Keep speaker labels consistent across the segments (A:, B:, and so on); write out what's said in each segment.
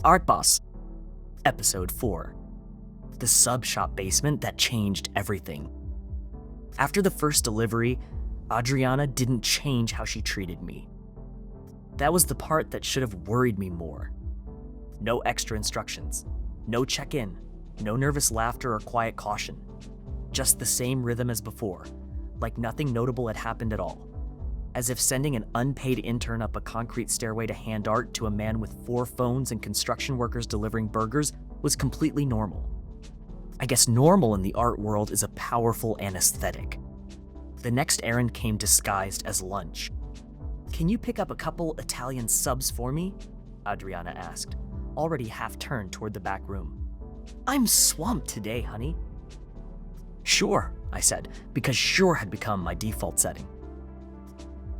A: artBOS. Episode 4. The sub shop basement that changed everything. After the first delivery, Adriana didn't change how she treated me. That was the part that should have worried me more. No extra instructions, no check-in, no nervous laughter or quiet caution. Just the same rhythm as before, like nothing notable had happened at all. As if sending an unpaid intern up a concrete stairway to hand art to a man with 4 phones and construction workers delivering burgers was completely normal. I guess normal in the art world is a powerful anesthetic. The next errand came disguised as lunch. "Can you pick up a couple Italian subs for me?" Adriana asked, already half-turned toward the back room. "I'm swamped today, honey." "Sure," I said, because sure had become my default setting.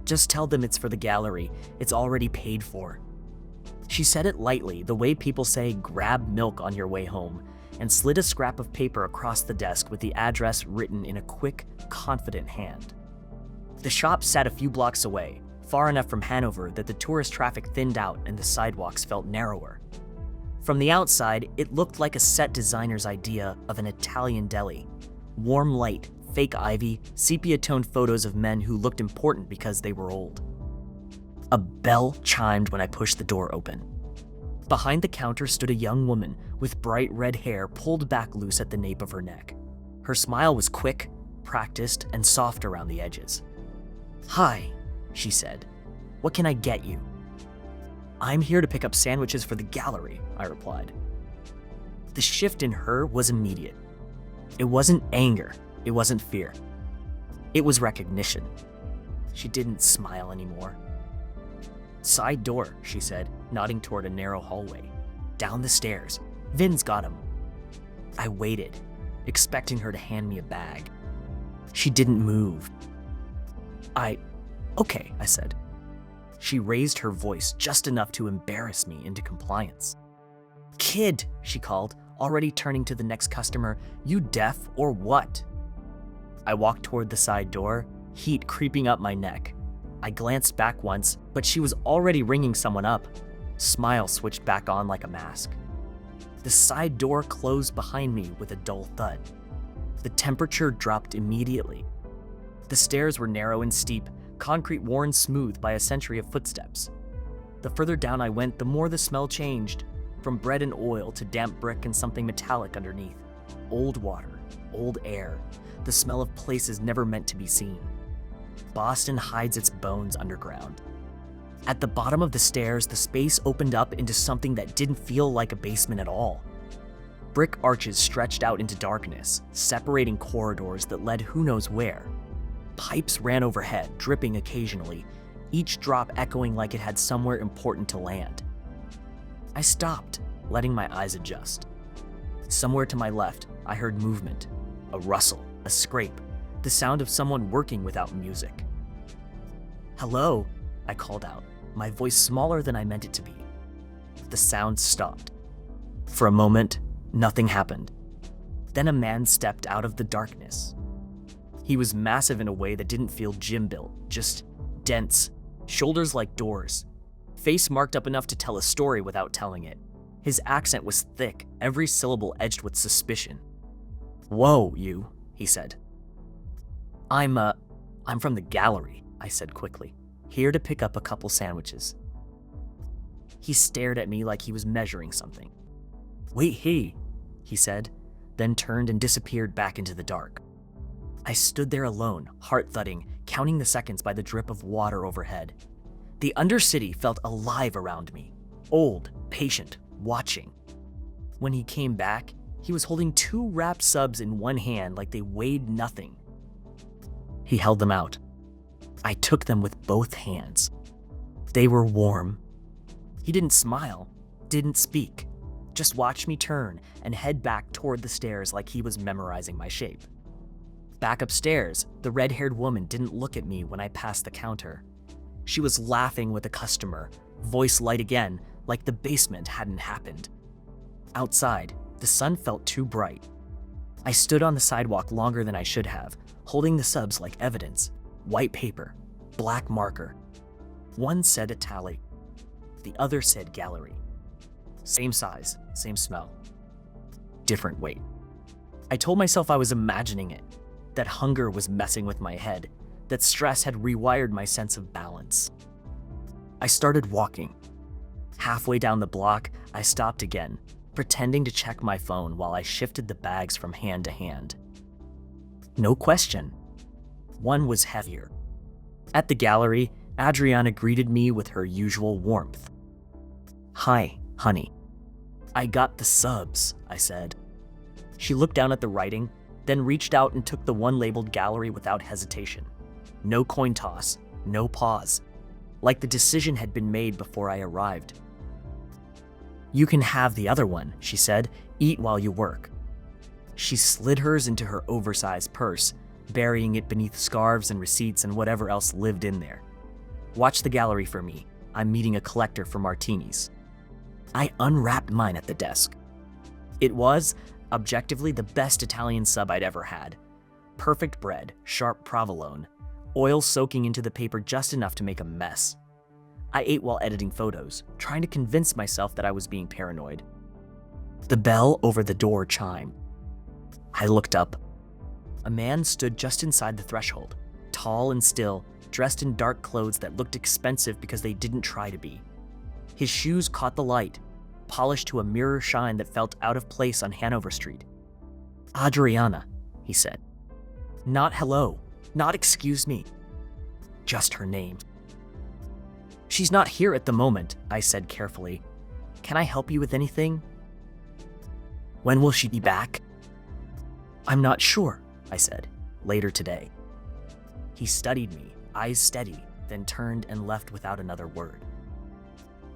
A: "Just tell them it's for the gallery. It's already paid for." She said it lightly, the way people say grab milk on your way home, and slid a scrap of paper across the desk with the address written in a quick, confident hand. The shop sat a few blocks away, far enough from Hanover that the tourist traffic thinned out and the sidewalks felt narrower. From the outside, it looked like a set designer's idea of an Italian deli. Warm light, fake ivy, sepia-toned photos of men who looked important because they were old. A bell chimed when I pushed the door open. Behind the counter stood a young woman with bright red hair pulled back loose at the nape of her neck. Her smile was quick, practiced, and soft around the edges. "Hi," she said. "What can I get you?" "I'm here to pick up sandwiches for the gallery," I replied. The shift in her was immediate. It wasn't anger, it wasn't fear. It was recognition. She didn't smile anymore. "Side door," she said, nodding toward a narrow hallway. "Down the stairs. Vin's got him." I waited, expecting her to hand me a bag. She didn't move. Okay, I said. She raised her voice just enough to embarrass me into compliance. "Kid," she called, already turning to the next customer, "you deaf or what?" I walked toward the side door, heat creeping up my neck. I glanced back once, but she was already ringing someone up. Smile switched back on like a mask. The side door closed behind me with a dull thud. The temperature dropped immediately. The stairs were narrow and steep, concrete worn smooth by a century of footsteps. The further down I went, the more the smell changed, from bread and oil to damp brick and something metallic underneath. Old water, old air, the smell of places never meant to be seen. Boston hides its bones underground. At the bottom of the stairs, the space opened up into something that didn't feel like a basement at all. Brick arches stretched out into darkness, separating corridors that led who knows where. Pipes ran overhead, dripping occasionally, each drop echoing like it had somewhere important to land. I stopped, letting my eyes adjust. Somewhere to my left, I heard movement, a rustle, a scrape, the sound of someone working without music. "Hello," I called out, my voice smaller than I meant it to be. The sound stopped. For a moment, nothing happened. Then a man stepped out of the darkness. He was massive in a way that didn't feel gym-built, just dense, shoulders like doors, face marked up enough to tell a story without telling it. His accent was thick, every syllable edged with suspicion. "Whoa, you," he said. I'm from the gallery," I said quickly, "here to pick up a couple sandwiches." He stared at me like he was measuring something. "Wait, he said, then turned and disappeared back into the dark. I stood there alone, heart thudding, counting the seconds by the drip of water overhead. The Undercity felt alive around me, old, patient, watching. When he came back, he was holding 2 wrapped subs in one hand like they weighed nothing. He held them out. I took them with both hands. They were warm. He didn't smile, didn't speak, just watched me turn and head back toward the stairs like he was memorizing my shape. Back upstairs, the red-haired woman didn't look at me when I passed the counter. She was laughing with a customer, voice light again, like the basement hadn't happened. Outside, the sun felt too bright. I stood on the sidewalk longer than I should have, holding the subs like evidence. White paper, black marker. One said a tally. The other said gallery. Same size, same smell. Different weight. I told myself I was imagining it, that hunger was messing with my head, that stress had rewired my sense of balance. I started walking. Halfway down the block, I stopped again, pretending to check my phone while I shifted the bags from hand to hand. No question. One was heavier. At the gallery, Adriana greeted me with her usual warmth. "Hi, honey." "I got the subs," I said. She looked down at the writing, then reached out and took the one labeled gallery without hesitation. No coin toss, no pause. Like the decision had been made before I arrived. "You can have the other one," she said. "Eat while you work." She slid hers into her oversized purse, burying it beneath scarves and receipts and whatever else lived in there. "Watch the gallery for me. I'm meeting a collector for martinis." I unwrapped mine at the desk. It was, objectively, the best Italian sub I'd ever had. Perfect bread, sharp provolone, oil soaking into the paper just enough to make a mess. I ate while editing photos, trying to convince myself that I was being paranoid. The bell over the door chimed. I looked up. A man stood just inside the threshold, tall and still, dressed in dark clothes that looked expensive because they didn't try to be. His shoes caught the light, polished to a mirror shine that felt out of place on Hanover Street. "Adriana," he said. Not hello, not excuse me. Just her name. "She's not here at the moment," I said carefully. "Can I help you with anything?" "When will she be back?" "I'm not sure," I said. "Later today." He studied me, eyes steady, then turned and left without another word.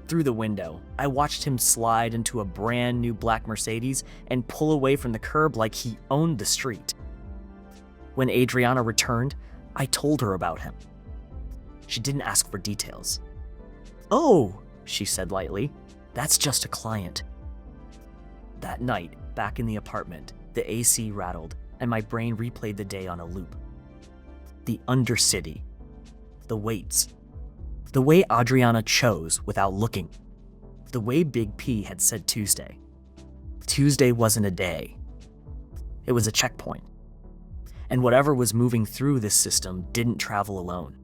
A: Through the window, I watched him slide into a brand new black Mercedes and pull away from the curb like he owned the street. When Adriana returned, I told her about him. She didn't ask for details. "Oh," she said lightly, "that's just a client." That night, back in the apartment, the AC rattled and my brain replayed the day on a loop. The Undercity. The weights. The way Adriana chose without looking. The way Big P had said Tuesday. Tuesday wasn't a day. It was a checkpoint. And whatever was moving through this system didn't travel alone.